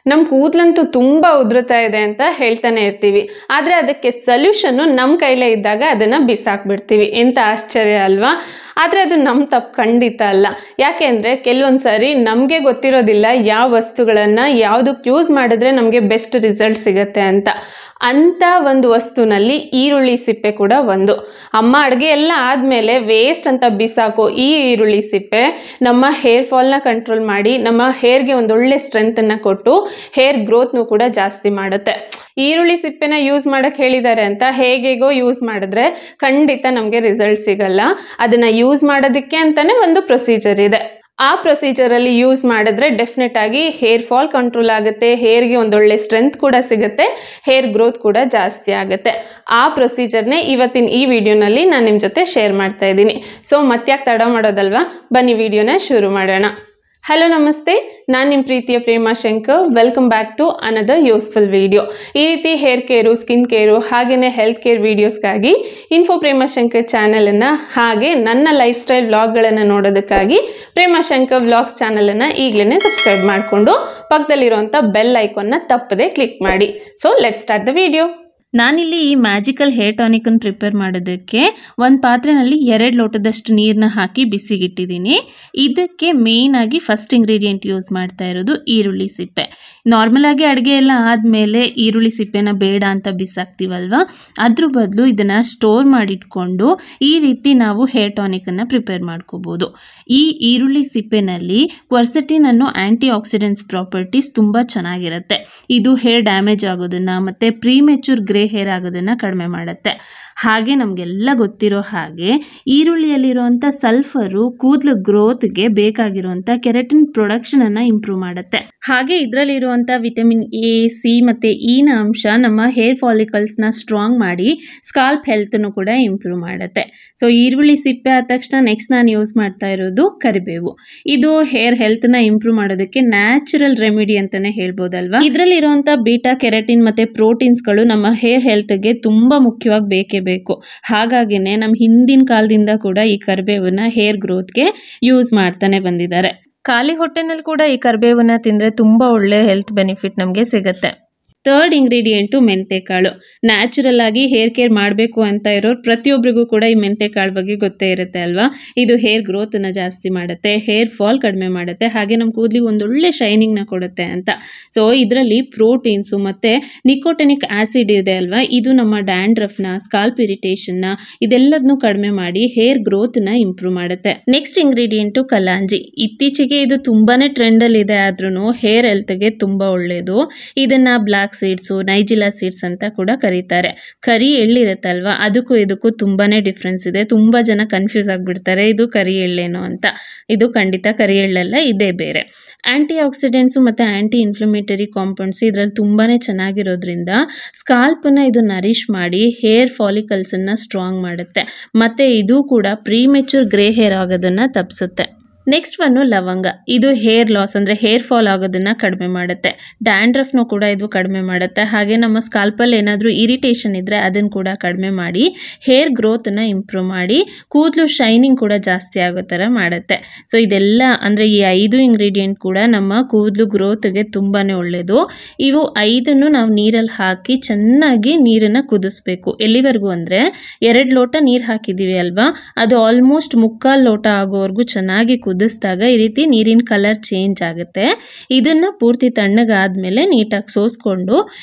ನಮ್ಮ ಕೂದಲಂತೂ ತುಂಬ ಉದುರುತ್ತಾ ಇದೆ ಅಂತ ಹೇಳ್ತಾನೆ ಇರ್ತೀವಿ. ಆದರೆ ಅದಕ್ಕೆ ಸೊಲ್ಯೂಷನ್ನು ನಮ್ಮ ಕೈಲೇ ಇದ್ದಾಗ ಅದನ್ನು ಬಿಸಾಕ್ಬಿಡ್ತೀವಿ. ಎಂಥ ಆಶ್ಚರ್ಯ ಅಲ್ವಾ? ಆದರೆ ಅದು ನಮ್ಮ ತಪ್ಪು ಖಂಡಿತ ಅಲ್ಲ. ಯಾಕೆ ಅಂದರೆ ಕೆಲವೊಂದು ಸಾರಿ ನಮಗೆ ಗೊತ್ತಿರೋದಿಲ್ಲ ಯಾವ ವಸ್ತುಗಳನ್ನು ಯಾವುದಕ್ಕೆ ಯೂಸ್ ಮಾಡಿದ್ರೆ ನಮಗೆ ಬೆಸ್ಟ್ ರಿಸಲ್ಟ್ ಸಿಗುತ್ತೆ ಅಂತ. ಅಂಥ ಒಂದು ವಸ್ತುನಲ್ಲಿ ಈರುಳ್ಳಿ ಸಿಪ್ಪೆ ಕೂಡ ಒಂದು. ಅಮ್ಮ ಅಡುಗೆ ಎಲ್ಲ ಆದಮೇಲೆ ವೇಸ್ಟ್ ಅಂತ ಬಿಸಾಕೋ ಈ ಈರುಳ್ಳಿ ಸಿಪ್ಪೆ ನಮ್ಮ ಹೇರ್ ಫಾಲ್ನ ಕಂಟ್ರೋಲ್ ಮಾಡಿ ನಮ್ಮ ಹೇರ್ಗೆ ಒಂದೊಳ್ಳೆ ಸ್ಟ್ರೆಂತನ್ನು ಕೊಟ್ಟು ಹೇರ್ ಗ್ರೋತ್ನು ಕೂಡ ಜಾಸ್ತಿ ಮಾಡುತ್ತೆ. ಈರುಳ್ಳಿ ಸಿಪ್ಪೆನ ಯೂಸ್ ಮಾಡೋಕ್ಕೆ ಹೇಳಿದ್ದಾರೆ ಅಂತ ಹೇಗೇಗೋ ಯೂಸ್ ಮಾಡಿದ್ರೆ ಖಂಡಿತ ನಮಗೆ ರಿಸಲ್ಟ್ ಸಿಗಲ್ಲ. ಅದನ್ನು ಯೂಸ್ ಮಾಡೋದಕ್ಕೆ ಅಂತಲೇ ಒಂದು ಪ್ರೊಸೀಜರ್ ಇದೆ. ಆ ಪ್ರೊಸೀಜರಲ್ಲಿ ಯೂಸ್ ಮಾಡಿದ್ರೆ ಡೆಫಿನೆಟ್ ಆಗಿ ಹೇರ್ ಫಾಲ್ ಕಂಟ್ರೋಲ್ ಆಗುತ್ತೆ, ಹೇರ್ಗೆ ಒಂದೊಳ್ಳೆ ಸ್ಟ್ರೆಂತ್ ಕೂಡ ಸಿಗುತ್ತೆ, ಹೇರ್ ಗ್ರೋತ್ ಕೂಡ ಜಾಸ್ತಿ ಆಗುತ್ತೆ. ಆ ಪ್ರೊಸೀಜರ್ನೇ ಇವತ್ತಿನ ಈ ವಿಡಿಯೋನಲ್ಲಿ ನಾನು ನಿಮ್ಮ ಜೊತೆ ಶೇರ್ ಮಾಡ್ತಾ ಇದ್ದೀನಿ. ಸೊ ಮತ್ತ್ಯಾಕೆ ತಡ ಮಾಡೋದಲ್ವಾ, ಬನ್ನಿ ವಿಡಿಯೋನ ಶುರು ಮಾಡೋಣ. ಹಲೋ ನಮಸ್ತೆ, ನಾನು ನಿಮ್ಮ ಪ್ರೀತಿಯ Prema Shankar. Welcome back to another useful video. ಈ ರೀತಿ ಹೇರ್ ಕೇರು, ಸ್ಕಿನ್ ಕೇರು ಹಾಗೆಯೇ ಹೆಲ್ತ್ ಕೇರ್ ವೀಡಿಯೋಸ್ಗಾಗಿ ಇನ್ಫೋ ಪ್ರೇಮಾ ಶಂಕರ್ ಚಾನಲನ್ನು ಹಾಗೆ ನನ್ನ ಲೈಫ್ ಸ್ಟೈಲ್ ವ್ಲಾಗ್ಗಳನ್ನು ನೋಡೋದಕ್ಕಾಗಿ ಪ್ರೇಮಾ ಶಂಕರ್ ವ್ಲಾಗ್ಸ್ ಚಾನಲನ್ನು ಈಗಲೇ ಸಬ್ಸ್ಕ್ರೈಬ್ ಮಾಡಿಕೊಂಡು ಪಕ್ಕದಲ್ಲಿರುವಂಥ ಬೆಲ್ ಐಕಾನ್ನ ತಪ್ಪದೆ ಕ್ಲಿಕ್ ಮಾಡಿ. So let's start the video. ನಾನಿಲ್ಲಿ ಈ ಮ್ಯಾಜಿಕಲ್ ಹೇರ್ ಟಾನಿಕನ್ನು ಪ್ರಿಪೇರ್ ಮಾಡೋದಕ್ಕೆ ಒಂದು ಪಾತ್ರೆಯಲ್ಲಿ 2 ಲೋಟದಷ್ಟು ನೀರನ್ನ ಹಾಕಿ ಬಿಸಿಗಿಟ್ಟಿದ್ದೀನಿ. ಇದಕ್ಕೆ ಮೇಯ್ನಾಗಿ ಫಸ್ಟ್ ಇಂಗ್ರೀಡಿಯೆಂಟ್ ಯೂಸ್ ಮಾಡ್ತಾ ಇರೋದು ಈರುಳ್ಳಿ ಸಿಪ್ಪೆ. ನಾರ್ಮಲಾಗಿ ಅಡುಗೆ ಎಲ್ಲ ಆದಮೇಲೆ ಈರುಳ್ಳಿ ಸಿಪ್ಪೆನ ಬೇಡ ಅಂತ ಬಿಸಾಕ್ತೀವಲ್ವ, ಅದ್ರ ಬದಲು ಇದನ್ನು ಸ್ಟೋರ್ ಮಾಡಿಟ್ಕೊಂಡು ಈ ರೀತಿ ನಾವು ಹೇರ್ ಟಾನಿಕನ್ನು ಪ್ರಿಪೇರ್ ಮಾಡ್ಕೋಬೋದು. ಈ ಈರುಳ್ಳಿ ಸಿಪ್ಪೆನಲ್ಲಿ ಕ್ವರ್ಸೆಟಿನ್ ಅನ್ನೋ ಆ್ಯಂಟಿ ಆಕ್ಸಿಡೆಂಟ್ಸ್ ಪ್ರಾಪರ್ಟೀಸ್ ತುಂಬ ಚೆನ್ನಾಗಿರುತ್ತೆ. ಇದು ಹೇರ್ ಡ್ಯಾಮೇಜ್ ಆಗೋದನ್ನು ಮತ್ತು ಪ್ರೀಮೆಚೂರ್ ಗ್ರೇ ಹೇರ್ ಆಗೋದನ್ನು ಕಡಿಮೆ ಮಾಡುತ್ತೆ. ಹಾಗೆ ನಮಗೆಲ್ಲ ಗೊತ್ತಿರೋ ಹಾಗೆ ಈರುಳ್ಳಿಯಲ್ಲಿರುವಂಥ ಸಲ್ಫರು ಕೂದಲು ಗ್ರೋತ್ಗೆ ಬೇಕಾಗಿರುವಂಥ ಕೆರಾಟಿನ್ ಪ್ರೊಡಕ್ಷನನ್ನು ಇಂಪ್ರೂವ್ ಮಾಡುತ್ತೆ. ಹಾಗೆ ಇದರಲ್ಲಿರುವಂಥ ವಿಟಮಿನ್ ಎ, ಸಿ ಮತ್ತು ಇನ ಅಂಶ ನಮ್ಮ ಹೇರ್ ಫಾಲಿಕಲ್ಸ್ನ ಸ್ಟ್ರಾಂಗ್ ಮಾಡಿ ಸ್ಕಾಲ್ಪ್ ಹೆಲ್ತನ್ನು ಕೂಡ ಇಂಪ್ರೂವ್ ಮಾಡುತ್ತೆ. ಸೊ ಈರುಳ್ಳಿ ಸಿಪ್ಪೆ ಆದ ತಕ್ಷಣ ನೆಕ್ಸ್ಟ್ ನಾನು ಯೂಸ್ ಮಾಡ್ತಾ ಇರೋದು ಕರಿಬೇವು. ಇದು ಹೇರ್ ಹೆಲ್ತ್ನ ಇಂಪ್ರೂವ್ ಮಾಡೋದಕ್ಕೆ ನ್ಯಾಚುರಲ್ ರೆಮಿಡಿ ಅಂತಲೇ ಹೇಳ್ಬೋದಲ್ವಾ. ಇದರಲ್ಲಿರುವಂಥ ಬೀಟಾ ಕೆರಾಟಿನ್ ಮತ್ತು ಪ್ರೋಟೀನ್ಸ್ಗಳು ನಮ್ಮ ಹೇರ್ ಹೆಲ್ತ್ಗೆ ತುಂಬ ಮುಖ್ಯವಾಗಿ ಬೇಕೇ ಬೇಕು. ಹಾಗಾಗಿನೇ ನಮ್ಮ ಹಿಂದಿನ ಕಾಲದಿಂದ ಕೂಡ ಈ ಕರಿಬೇವನ್ನ ಹೇರ್ ಗ್ರೋತ್ಗೆ ಯೂಸ್ ಮಾಡ್ತಾನೆ ಬಂದಿದ್ದಾರೆ. ಖಾಲಿ ಹೊಟ್ಟೆನಲ್ಲಿ ಕೂಡ ಈ ಕರಿಬೇವನ್ನ ತಿಂದರೆ ತುಂಬ ಒಳ್ಳೆ ಹೆಲ್ತ್ ಬೆನಿಫಿಟ್ ನಮಗೆ ಸಿಗುತ್ತೆ. ಥರ್ಡ್ ಇಂಗ್ರೀಡಿಯೆಂಟು ಮೆಂತೆಕಾಳು. ನ್ಯಾಚುರಲ್ ಆಗಿ ಹೇರ್ ಕೇರ್ ಮಾಡಬೇಕು ಅಂತ ಇರೋರು ಪ್ರತಿಯೊಬ್ಬರಿಗೂ ಕೂಡ ಈ ಮೆಂತೆಕಾಳು ಬಗ್ಗೆ ಗೊತ್ತೇ ಇರುತ್ತೆ ಅಲ್ವಾ. ಇದು ಹೇರ್ ಗ್ರೋತನ್ನು ಜಾಸ್ತಿ ಮಾಡುತ್ತೆ, ಹೇರ್ ಫಾಲ್ ಕಡಿಮೆ ಮಾಡುತ್ತೆ, ಹಾಗೆ ನಮ್ಮ ಕೂದಲಿಗೆ ಒಂದೊಳ್ಳೆ ಶೈನಿಂಗ್ನ ಕೊಡುತ್ತೆ ಅಂತ. ಸೊ ಇದರಲ್ಲಿ ಪ್ರೋಟೀನ್ಸು ಮತ್ತು ನಿಕೋಟಿನಿಕ್ ಆ್ಯಸಿಡ್ ಇದೆ ಅಲ್ವಾ, ಇದು ನಮ್ಮ ಡ್ಯಾಂಡ್ರಫ್ನ, ಸ್ಕಾಲ್ಪ್ ಇರಿಟೇಷನ್ನ ಇದೆಲ್ಲದನ್ನೂ ಕಡಿಮೆ ಮಾಡಿ ಹೇರ್ ಗ್ರೋತ್ನ ಇಂಪ್ರೂವ್ ಮಾಡುತ್ತೆ. Next ingredient kalonji. ಇತ್ತೀಚೆಗೆ ಇದು ತುಂಬಾ ಟ್ರೆಂಡಲ್ಲಿದೆ, ಆದ್ರೂ ಹೇರ್ ಹೆಲ್ತ್ಗೆ ತುಂಬ ಒಳ್ಳೆಯದು. ಇದನ್ನು ಬ್ಲ್ಯಾಕ್ ಸೀಡ್ಸು, ನೈಜಿಲಾ ಸೀಡ್ಸ್ ಅಂತ ಕೂಡ ಕರೀತಾರೆ. ಕರಿ ಎಳ್ಳಿರುತ್ತಲ್ವ, ಅದಕ್ಕೂ ಇದಕ್ಕೂ ತುಂಬಾ ಡಿಫ್ರೆನ್ಸ್ ಇದೆ. ತುಂಬ ಜನ ಕನ್ಫ್ಯೂಸ್ ಆಗಿಬಿಡ್ತಾರೆ ಇದು ಕರಿ ಎಳ್ಳೇನೋ ಅಂತ. ಇದು ಖಂಡಿತ ಕರಿ ಎಳ್ಳಲ್ಲ, ಇದೇ ಬೇರೆ. ಆ್ಯಂಟಿ ಆಕ್ಸಿಡೆಂಟ್ಸು ಮತ್ತು ಆ್ಯಂಟಿ ಇನ್ಫ್ಲಮೇಟರಿ ಕಾಂಪೌಂಡ್ಸ್ ಇದರಲ್ಲಿ ತುಂಬಾ ಚೆನ್ನಾಗಿರೋದ್ರಿಂದ ಸ್ಕಾಲ್ಪನ್ನು ಇದು ನರಿಷ್ ಮಾಡಿ ಹೇರ್ ಫಾಲಿಕಲ್ಸನ್ನು ಸ್ಟ್ರಾಂಗ್ ಮಾಡುತ್ತೆ. ಮತ್ತು ಇದು ಕೂಡ ಪ್ರೀಮೆಚೂರ್ ಗ್ರೇ ಹೇರ್ ಆಗೋದನ್ನು ತಪ್ಪಿಸುತ್ತೆ. ನೆಕ್ಸ್ಟ್ ಒನ್ನು ಲವಂಗ. ಇದು ಹೇರ್ ಲಾಸ್ ಅಂದರೆ ಹೇರ್ ಫಾಲ್ ಆಗೋದನ್ನು ಕಡಿಮೆ ಮಾಡುತ್ತೆ. ಡ್ಯಾಂಡ್ರಫ್ನು ಕೂಡ ಇದು ಕಡಿಮೆ ಮಾಡುತ್ತೆ. ಹಾಗೆ ನಮ್ಮ ಸ್ಕಾಲ್ಪಲ್ಲಿ ಏನಾದರೂ ಇರಿಟೇಷನ್ ಇದ್ದರೆ ಅದನ್ನು ಕೂಡ ಕಡಿಮೆ ಮಾಡಿ ಹೇರ್ ಗ್ರೋತನ್ನು ಇಂಪ್ರೂವ್ ಮಾಡಿ ಕೂದಲು ಶೈನಿಂಗ್ ಕೂಡ ಜಾಸ್ತಿ ಆಗೋ ಥರ ಮಾಡುತ್ತೆ. ಸೊ ಇದೆಲ್ಲ ಅಂದರೆ ಈ 5 ಇಂಗ್ರೀಡಿಯೆಂಟ್ ಕೂಡ ನಮ್ಮ ಕೂದಲು ಗ್ರೋತ್ಗೆ ತುಂಬಾ ಒಳ್ಳೆಯದು. ಇವು 5ನ್ನು ನಾವು ನೀರಲ್ಲಿ ಹಾಕಿ ಚೆನ್ನಾಗಿ ನೀರನ್ನು ಕುದಿಸ್ಬೇಕು. ಎಲ್ಲಿವರೆಗೂ ಅಂದರೆ 2 ಲೋಟ ನೀರು ಹಾಕಿದ್ದೀವಿ ಅಲ್ವಾ, ಅದು ಆಲ್ಮೋಸ್ಟ್ 3/4 ಲೋಟ ಆಗೋವರೆಗೂ ಚೆನ್ನಾಗಿ ಕುದಿಸಿದಾಗ ಈ ರೀತಿ ನೀರಿನ ಕಲರ್ ಚೇಂಜ್ ಆಗುತ್ತೆ. ಇದನ್ನು ಪೂರ್ತಿ ತಣ್ಣಗಾದ್ಮೇಲೆ ನೀಟಾಗಿ ಸೋಸ್ಕೊಂಡು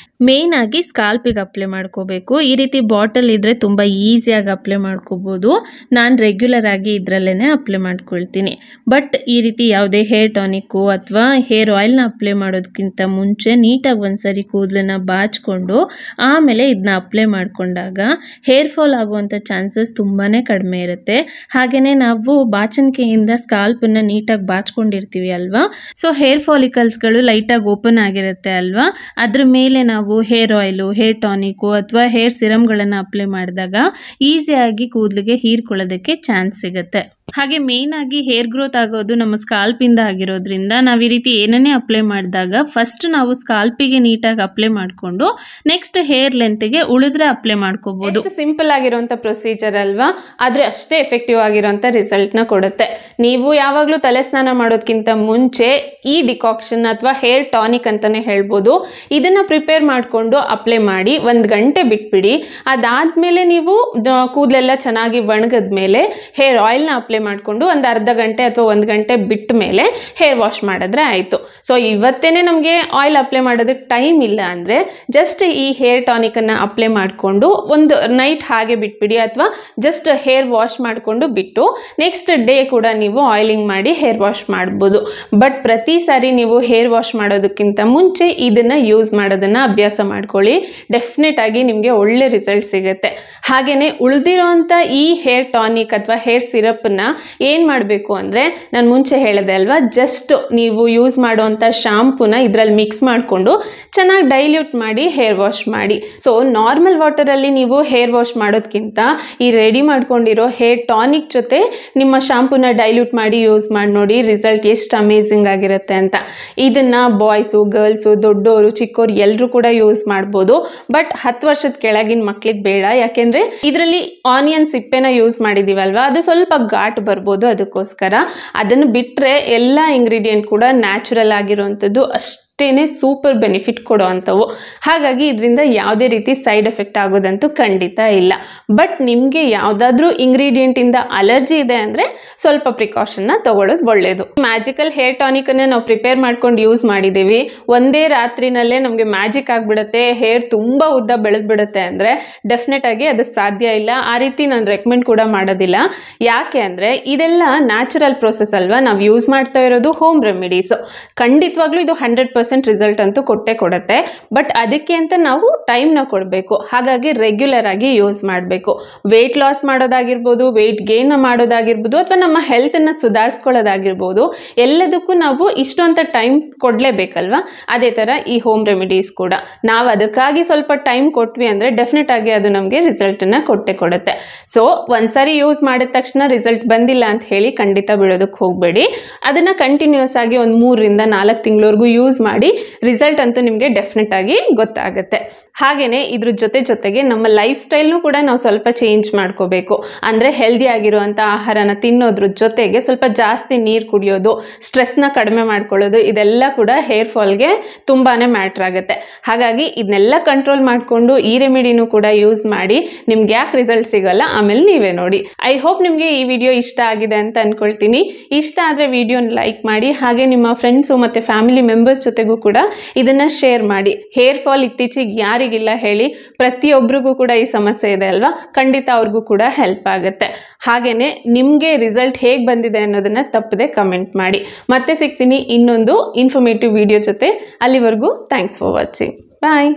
ಮೇನ್ ಆಗಿ ಸ್ಕಾಲ್ಪಿಗೆ ಅಪ್ಲೈ ಮಾಡ್ಕೋಬೇಕು. ಈ ರೀತಿ ಬಾಟಲ್ ಇದ್ದರೆ ತುಂಬ ಈಸಿಯಾಗಿ ಅಪ್ಲೈ ಮಾಡ್ಕೋಬೋದು. ನಾನು ರೆಗ್ಯುಲರ್ ಆಗಿ ಇದರಲ್ಲೇ ಅಪ್ಲೈ ಮಾಡ್ಕೊಳ್ತೀನಿ. ಬಟ್ ಈ ರೀತಿ ಯಾವುದೇ ಹೇರ್ ಟಾನಿಕ್ಕು ಅಥವಾ ಹೇರ್ ಆಯಿಲ್ನ ಅಪ್ಲೈ ಮಾಡೋದಕ್ಕಿಂತ ಮುಂಚೆ ನೀಟಾಗಿ ಒಂದ್ಸರಿ ಕೂದಲನ್ನು ಬಾಚ್ಕೊಂಡು ಆಮೇಲೆ ಇದನ್ನ ಅಪ್ಲೈ ಮಾಡಿಕೊಂಡಾಗ ಹೇರ್ ಫಾಲ್ ಆಗುವಂಥ ಚಾನ್ಸಸ್ ತುಂಬಾ ಕಡಿಮೆ ಇರುತ್ತೆ. ಹಾಗೆಯೇ ನಾವು ಬಾಚಣಿಕೆಯಿಂದ ಸ್ಕಾಲ್ಪನ್ನು ನೀಟಾಗಿ ಬಾಚ್ಕೊಂಡಿರ್ತೀವಿ ಅಲ್ವಾ, ಸೊ ಹೇರ್ ಫಾಲಿಕಲ್ಸ್ಗಳು ಲೈಟಾಗಿ ಓಪನ್ ಆಗಿರುತ್ತೆ ಅಲ್ವಾ, ಅದ್ರ ಮೇಲೆ ನಾವು ಹೇರ್ ಆಯಿಲು, ಹೇರ್ ಟಾನಿಕ್ಕು ಅಥವಾ ಹೇರ್ ಸಿರಮ್ಗಳನ್ನು ಅಪ್ಲೈ ಮಾಡಿದಾಗ ಈಸಿಯಾಗಿ ಕೂದಲಿಗೆ ಹೀರ್ಕೊಳ್ಳೋದಕ್ಕೆ ಚಾನ್ಸ್ ಸಿಗುತ್ತೆ. ಹಾಗೆ ಮೇನ್ ಆಗಿ ಹೇರ್ ಗ್ರೋತ್ ಆಗೋದು ನಮ್ಮ ಸ್ಕಾಲ್ಪಿಂದ ಆಗಿರೋದ್ರಿಂದ ನಾವು ಈ ರೀತಿ ಏನನ್ನೇ ಅಪ್ಲೈ ಮಾಡಿದಾಗ ಫಸ್ಟ್ ನಾವು ಸ್ಕಾಲ್ಪಿಗೆ ನೀಟಾಗಿ ಅಪ್ಲೈ ಮಾಡಿಕೊಂಡು ನೆಕ್ಸ್ಟ್ ಹೇರ್ ಲೆಂತ್ಗೆ ಉಳಿದ್ರೆ ಅಪ್ಲೈ ಮಾಡ್ಕೋಬಹುದು. ಸಿಂಪಲ್ ಆಗಿರುವಂಥ ಪ್ರೊಸೀಜರ್ ಅಲ್ವಾ, ಆದರೆ ಅಷ್ಟೇ ಎಫೆಕ್ಟಿವ್ ಆಗಿರುವಂಥ ರಿಸಲ್ಟ್ನ ಕೊಡುತ್ತೆ. ನೀವು ಯಾವಾಗಲೂ ತಲೆ ಸ್ನಾನ ಮಾಡೋದಕ್ಕಿಂತ ಮುಂಚೆ ಈ ಡಿಕಾಕ್ಷನ್ ಅಥವಾ ಹೇರ್ ಟಾನಿಕ್ ಅಂತಲೇ ಹೇಳ್ಬೋದು, ಇದನ್ನು ಪ್ರಿಪೇರ್ ಮಾಡಿಕೊಂಡು ಅಪ್ಲೈ ಮಾಡಿ 1 ಗಂಟೆ ಬಿಟ್ಬಿಡಿ. ಅದಾದಮೇಲೆ ನೀವು ಕೂದಲೆಲ್ಲ ಚೆನ್ನಾಗಿ ಒಣಗಿದ್ಮೇಲೆ ಹೇರ್ ಆಯಿಲ್ನ ಅಪ್ಲೈ ಮಾಡಿಕೊಂಡು ಒಂದು ಅರ್ಧ ಗಂಟೆ ಅಥವಾ 1 ಗಂಟೆ ಬಿಟ್ಟ ಮೇಲೆ ಹೇರ್ ವಾಶ್ ಮಾಡಿದ್ರೆ ಆಯಿತು. ಸೊ ಇವತ್ತೇನೆ ನಮಗೆ ಆಯಿಲ್ ಅಪ್ಲೈ ಮಾಡೋದಕ್ಕೆ ಟೈಮ್ ಇಲ್ಲ ಅಂದರೆ ಜಸ್ಟ್ ಈ ಹೇರ್ ಟಾನಿಕನ್ನು ಅಪ್ಲೈ ಮಾಡಿಕೊಂಡು ಒಂದು ನೈಟ್ ಹಾಗೆ ಬಿಟ್ಬಿಡಿ, ಅಥವಾ ಜಸ್ಟ್ ಹೇರ್ ವಾಶ್ ಮಾಡಿಕೊಂಡು ಬಿಟ್ಟು ನೆಕ್ಸ್ಟ್ ಡೇ ಕೂಡ ನೀವು ಆಯಿಲಿಂಗ್ ಮಾಡಿ ಹೇರ್ ವಾಶ್ ಮಾಡ್ಬೋದು. ಬಟ್ ಪ್ರತಿ ಸಾರಿ ನೀವು ಹೇರ್ ವಾಶ್ ಮಾಡೋದಕ್ಕಿಂತ ಮುಂಚೆ ಇದನ್ನು ಯೂಸ್ ಮಾಡೋದನ್ನು ಅಭ್ಯಾಸ ಮಾಡ್ಕೊಳ್ಳಿ. ಡೆಫಿನೆಟ್ ಆಗಿ ನಿಮಗೆ ಒಳ್ಳೆ ರಿಸಲ್ಟ್ ಸಿಗುತ್ತೆ. ಹಾಗೆಯೇ ಉಳಿದಿರೋಂಥ ಈ ಹೇರ್ ಟಾನಿಕ್ ಅಥವಾ ಹೇರ್ ಸಿರಪ್ನ ಏನು ಮಾಡಬೇಕು ಅಂದರೆ, ನಾನು ಮುಂಚೆ ಹೇಳಿದೆ ಅಲ್ವಾ, ಜಸ್ಟ್ ನೀವು ಯೂಸ್ ಮಾಡುವಂಥ ಶಾಂಪೂನ ಇದರಲ್ಲಿ ಮಿಕ್ಸ್ ಮಾಡಿಕೊಂಡು ಚೆನ್ನಾಗಿ ಡೈಲ್ಯೂಟ್ ಮಾಡಿ ಹೇರ್ ವಾಶ್ ಮಾಡಿ. ಸೊ ನಾರ್ಮಲ್ ವಾಟರಲ್ಲಿ ನೀವು ಹೇರ್ ವಾಶ್ ಮಾಡೋದಕ್ಕಿಂತ ಈ ರೆಡಿ ಮಾಡ್ಕೊಂಡಿರೋ ಹೇರ್ ಟಾನಿಕ್ ಜೊತೆ ನಿಮ್ಮ ಶಾಂಪೂನ ಡೈಲ್ಯೂಟ್ ಮಾಡಿ ಯೂಸ್ ಮಾಡಿ ನೋಡಿ, ರಿಸಲ್ಟ್ ಎಷ್ಟು ಅಮೇಝಿಂಗ್ ಆಗಿರುತ್ತೆ ಅಂತ. ಇದನ್ನು ಬಾಯ್ಸು, ಗರ್ಲ್ಸು, ದೊಡ್ಡವರು, ಚಿಕ್ಕವರು ಎಲ್ಲರೂ ಕೂಡ ಯೂಸ್ ಮಾಡ್ಬೋದು. ಬಟ್ 10 ವರ್ಷದ ಕೆಳಗಿನ ಮಕ್ಳಿಗೆ ಬೇಡ, ಯಾಕೆಂದರೆ ಇದರಲ್ಲಿ ಆನಿಯನ್ ಸಿಪ್ಪೆನ ಯೂಸ್ ಮಾಡಿದ್ದೀವಲ್ವ, ಅದು ಸ್ವಲ್ಪ ಘಾಟ್ ಬರ್ಬೋದು. ಅದಕ್ಕೋಸ್ಕರ ಅದನ್ನು ಬಿಟ್ಟರೆ ಎಲ್ಲ ಇಂಗ್ರೀಡಿಯೆಂಟ್ ಕೂಡ ನ್ಯಾಚುರಲ್ ಆಗಿರುವಂಥದ್ದು, ಅಷ್ಟೇನೆ ಸೂಪರ್ ಬೆನಿಫಿಟ್ ಕೊಡೋ ಅಂಥವು. ಹಾಗಾಗಿ ಇದರಿಂದ ಯಾವುದೇ ರೀತಿ ಸೈಡ್ ಎಫೆಕ್ಟ್ ಆಗೋದಂತೂ ಖಂಡಿತ ಇಲ್ಲ. ಬಟ್ ನಿಮಗೆ ಯಾವುದಾದ್ರೂ ಇಂಗ್ರೀಡಿಯೆಂಟಿಂದ ಅಲರ್ಜಿ ಇದೆ ಅಂದರೆ ಸ್ವಲ್ಪ ಪ್ರಿಕಾಷನ್ನ ತಗೊಳ್ಳೋದು ಒಳ್ಳೆಯದು. ಮ್ಯಾಜಿಕಲ್ ಹೇರ್ ಟಾನಿಕನ್ನು ನಾವು ಪ್ರಿಪೇರ್ ಮಾಡ್ಕೊಂಡು ಯೂಸ್ ಮಾಡಿದ್ದೀವಿ, ಒಂದೇ ರಾತ್ರಿನಲ್ಲೇ ನಮಗೆ ಮ್ಯಾಜಿಕ್ ಆಗಿಬಿಡುತ್ತೆ, ಹೇರ್ ತುಂಬ ಉದ್ದ ಬೆಳೆದ್ಬಿಡುತ್ತೆ ಅಂದರೆ ಡೆಫಿನೆಟ್ ಆಗಿ ಅದು ಸಾಧ್ಯ ಇಲ್ಲ. ಆ ರೀತಿ ನಾನು ರೆಕಮೆಂಡ್ ಕೂಡ ಮಾಡೋದಿಲ್ಲ. ಯಾಕೆ ಅಂದರೆ ಇದೆಲ್ಲ ನ್ಯಾಚುರಲ್ ಪ್ರೋಸೆಸ್ ಅಲ್ವಾ, ನಾವು ಯೂಸ್ ಮಾಡ್ತಾ ಇರೋದು ಹೋಮ್ ರೆಮಿಡೀಸ್. ಖಂಡಿತವಾಗ್ಲೂ ಇದು 100% ರಿಸಲ್ಟ್ ಅಂತೂ ಕೊಟ್ಟೆ ಕೊಡುತ್ತೆ. ಬಟ್ ಅದಕ್ಕೆ ಅಂತ ನಾವು ಟೈಮ್ನ ಕೊಡಬೇಕು. ಹಾಗಾಗಿ ರೆಗ್ಯುಲರ್ ಆಗಿ ಯೂಸ್ ಮಾಡಬೇಕು. ವೆಯ್ಟ್ ಲಾಸ್ ಮಾಡೋದಾಗಿರ್ಬೋದು, ವೆಯ್ಟ್ ಗೇನ್ ಮಾಡೋದಾಗಿರ್ಬೋದು, ಅಥವಾ ನಮ್ಮ ಹೆಲ್ತನ್ನು ಸುಧಾರಿಸ್ಕೊಳ್ಳೋದಾಗಿರ್ಬೋದು, ಎಲ್ಲದಕ್ಕೂ ನಾವು ಇಷ್ಟು ಅಂತ ಟೈಮ್ ಕೊಡಲೇಬೇಕಲ್ವಾ. ಅದೇ ಥರ ಈ ಹೋಮ್ ರೆಮಿಡೀಸ್ ಕೂಡ ನಾವು ಅದಕ್ಕಾಗಿ ಸ್ವಲ್ಪ ಟೈಮ್ ಕೊಟ್ವಿ ಅಂದರೆ ಡೆಫಿನೆಟ್ ಆಗಿ ಅದು ನಮಗೆ ರಿಸಲ್ಟನ್ನು ಕೊಟ್ಟೆ ಕೊಡುತ್ತೆ. ಸೊ ಒಂದ್ಸಾರಿ ಯೂಸ್ ಮಾಡಿದ ತಕ್ಷಣ ರಿಸಲ್ಟ್ ಬಂದಿಲ್ಲ ಅಂತ ಹೇಳಿ ಖಂಡಿತ ಬಿಡೋದಕ್ಕೆ ಹೋಗಬೇಡಿ. ಅದನ್ನು ಕಂಟಿನ್ಯೂಸ್ ಆಗಿ ಒಂದು 3 ರಿಂದ 4 ತಿಂಗಳವರೆಗೂ ಯೂಸ್ ಮಾಡಿ, ರಿಸಲ್ಟ್ ಅಂತೂ ನಿಮಗೆ ಡೆಫಿನೆಟ್ ಆಗಿ ಗೊತ್ತಾಗುತ್ತೆ. ಹಾಗೆಯೇ ಇದ್ರ ಜೊತೆಗೆ ನಮ್ಮ ಲೈಫ್ ಸ್ಟೈಲ್ನೂ ಕೂಡ ನಾವು ಸ್ವಲ್ಪ ಚೇಂಜ್ ಮಾಡ್ಕೋಬೇಕು. ಅಂದರೆ ಹೆಲ್ದಿ ಆಗಿರುವಂಥ ಆಹಾರನ ತಿನ್ನೋದ್ರ ಜೊತೆಗೆ ಸ್ವಲ್ಪ ಜಾಸ್ತಿ ನೀರು ಕುಡಿಯೋದು, ಸ್ಟ್ರೆಸ್ನ ಕಡಿಮೆ ಮಾಡ್ಕೊಳ್ಳೋದು, ಇದೆಲ್ಲ ಕೂಡ ಹೇರ್ ಫಾಲ್ಗೆ ತುಂಬಾ ಮ್ಯಾಟ್ರ್ ಆಗುತ್ತೆ. ಹಾಗಾಗಿ ಇದನ್ನೆಲ್ಲ ಕಂಟ್ರೋಲ್ ಮಾಡಿಕೊಂಡು ಈ ರೆಮಿಡಿನೂ ಕೂಡ ಯೂಸ್ ಮಾಡಿ. ನಿಮ್ಗೆ ಯಾಕೆ ರಿಸಲ್ಟ್ ಸಿಗೋಲ್ಲ ಆಮೇಲೆ ನೀವೇ ನೋಡಿ. ಐ ಹೋಪ್ ನಿಮಗೆ ಈ ವಿಡಿಯೋ ಇಷ್ಟ ಆಗಿದೆ ಅಂತ ಅಂದ್ಕೊಳ್ತೀನಿ. ಇಷ್ಟ ಆದರೆ ವಿಡಿಯೋನ ಲೈಕ್ ಮಾಡಿ, ಹಾಗೆ ನಿಮ್ಮ ಫ್ರೆಂಡ್ಸು ಮತ್ತು ಫ್ಯಾಮಿಲಿ ಮೆಂಬರ್ಸ್ ಜೊತೆಗೂ ಕೂಡ ಇದನ್ನು ಶೇರ್ ಮಾಡಿ. ಹೇರ್ ಫಾಲ್ ಇತ್ತೀಚೆಗೆ ಯಾರಿಗಿಲ್ಲ ಹೇಳಿ, ಪ್ರತಿಯೊಬ್ಬರಿಗೂ ಕೂಡ ಈ ಸಮಸ್ಯೆ ಇದೆ ಅಲ್ವಾ, ಖಂಡಿತ ಅವ್ರಿಗೂ ಕೂಡ ಹೆಲ್ಪ್ ಆಗುತ್ತೆ. ಹಾಗೆಯೇ ನಿಮಗೆ ರಿಸಲ್ಟ್ ಹೇಗೆ ಬಂದಿದೆ ಅನ್ನೋದನ್ನು ತಪ್ಪದೆ ಕಮೆಂಟ್ ಮಾಡಿ. ಮತ್ತೆ ಸಿಗ್ತೀನಿ ಇನ್ನೊಂದು ಇನ್ಫಾರ್ಮೇಟಿವ್ ವಿಡಿಯೋ ಜೊತೆ. ಅಲ್ಲಿವರೆಗೂ ಥ್ಯಾಂಕ್ಸ್ ಫಾರ್ ವಾಚಿಂಗ್. ಬಾಯ್.